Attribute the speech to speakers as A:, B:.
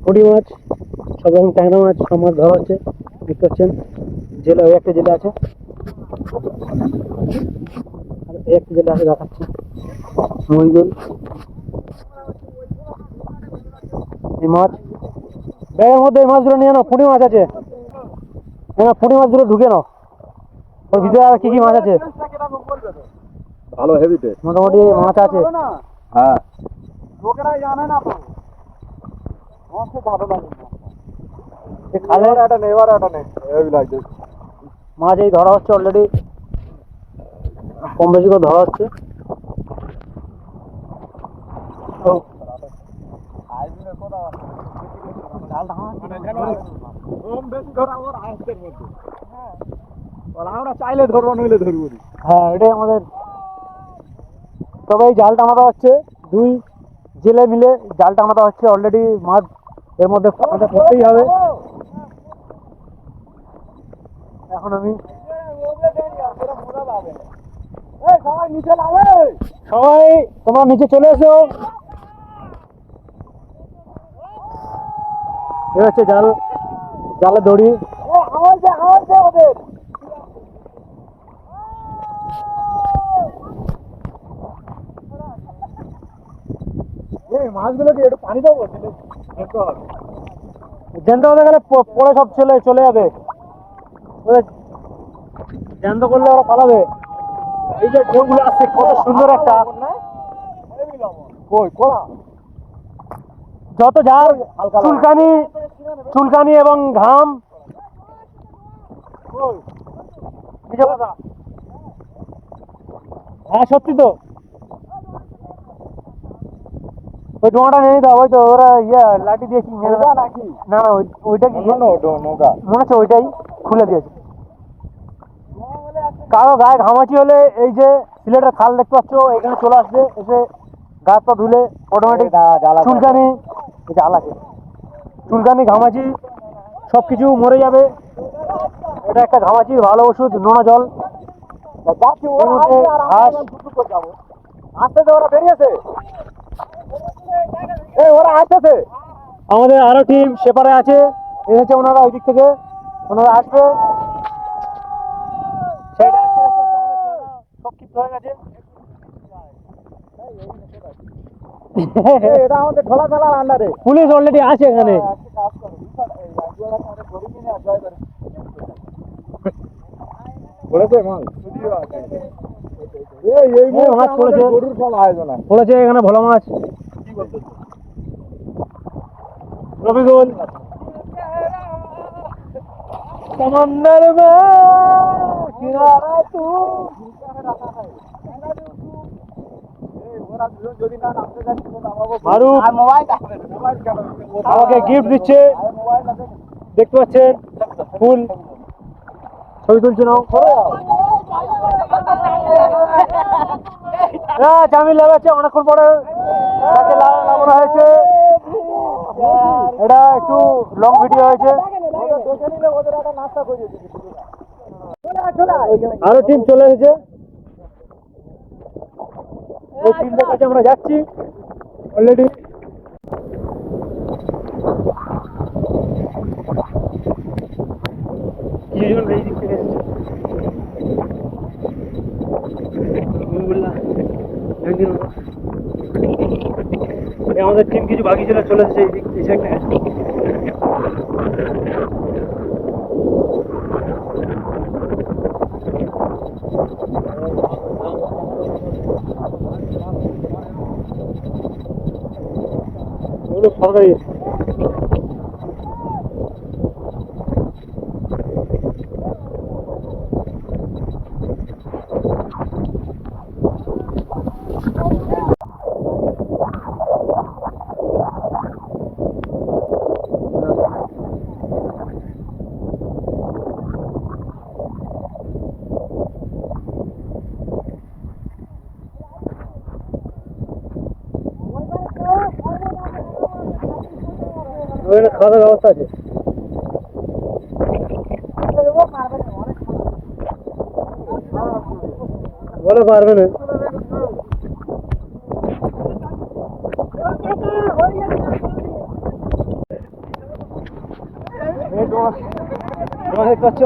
A: পুঁটি মাছ, সব রকম ট্যাংরা মাছ, সব মাছ ধরা হচ্ছে। দেখতে পাচ্ছেন জেলে, ওই একটা জেলে আছে, আর এই একটা জেলে আছে দেখাচ্ছে মহিদুল। এই মাছ ব্যাগের মধ্যে, এই মাছগুলো নিয়ে নাও, পুঁটি মাছ আছে, পুঁটি মাছগুলো ঢুকে নাও। ওর ভিতরে আর কি কি মাছ আছে?
B: ভালো হেভিতে
A: মোটামুটি মাছ আছে।
B: হ্যাঁ, লোকেরা জানে না তো, আমার খুব ভালো লাগে।
A: খালে
B: একটা নেই, এবার একটা নেই, হেভি লাগছে।
A: মাছ এই ধরা হচ্ছে অলরেডি, কম বেশি করে ধরা হচ্ছে।
B: আমরা চাইলে ধরবো, নইলে ধরবো।
A: হ্যাঁ, এটাই আমাদের। তবে এই জাল টানাটা হচ্ছে, দুই জেলে মিলে জাল টানাটা হচ্ছে অলরেডি। মাছ এর মধ্যে পড়তেই হবে। এখন আমি সবাই তোমরা নিচে চলে এসো। এ হচ্ছে জাল, জালে দড়ি।
B: মাছগুলোকে একটু পানি দেবো,
A: জ্যান্ত হতে গেলে পরে সব চলে যাবে। জ্যান্ত করলে ওরা পালাবে। এই যে ঢেউগুলো আসছে, কত সুন্দর একটা। যত যার চুলকানি এবং ঘাম, হ্যাঁ সত্যি তো। ওই ডোঙাটা নিয়ে দাও, ওই তো ওরা লাঠি দিয়ে নাকি, না ওইটা কি
B: নৌকা
A: মনে হচ্ছে, ওইটাই খুলে দিয়েছে। কারো গায়ে ঘামাচি হলে এই যে সিলেটের খাল দেখতে পাচ্ছ, এখানে চলে আসবে, এসে গাছ পা ধুলে অটোমেটিক চুলকানি, জাল আছে, চুলকানি ঘামাচি সবকিছু মরে যাবে। এটা একটা ঘামাচির ভালো ওষুধ, নোনা জল।
B: আসতেছে, ওরা বেরিয়েছে, ওরা আসতেছে।
A: আমাদের আরো টিম সেপারে আছে, এসেছে ওনারা ওই দিক থেকে, ওনারা আসবে। সংক্ষিপ্ত হয়ে গেছে।
B: এটা আমাদের ঢোলা ফেলার আন্ডারে।
A: পুলিশ অলরেডি আছে এখানে।
B: বলেছে মাছ
A: মাছ পড়েছে,
B: গরুর ফল আয়োজন
A: পড়েছে এখানে ভোলা মাছ। রবিগুল समंदर में किनारा तू। মারুফ আমাকে গিফট দিচ্ছে, দেখতে পাচ্ছেন ফুল, ছবি তুলছে নাও। জামিন লাগাচ্ছে অনেকক্ষণ পরে, তাকে লাগানো হয়েছে। এটা একটু লং ভিডিও হয়েছে। আরো টিম চলে এসেছে, ওই টিমদের কাছে আমরা যাচ্ছি অলরেডি। এই দিক থেকে এসেছে আমাদের টিম, কিছু বাকি ছিল, চলে এসেছে এই দিক থেকে। সরকারি খাওয়া দাওয়ার ব্যবস্থা আছে। বলে পারবে না। তোমরা দেখতে পাচ্ছ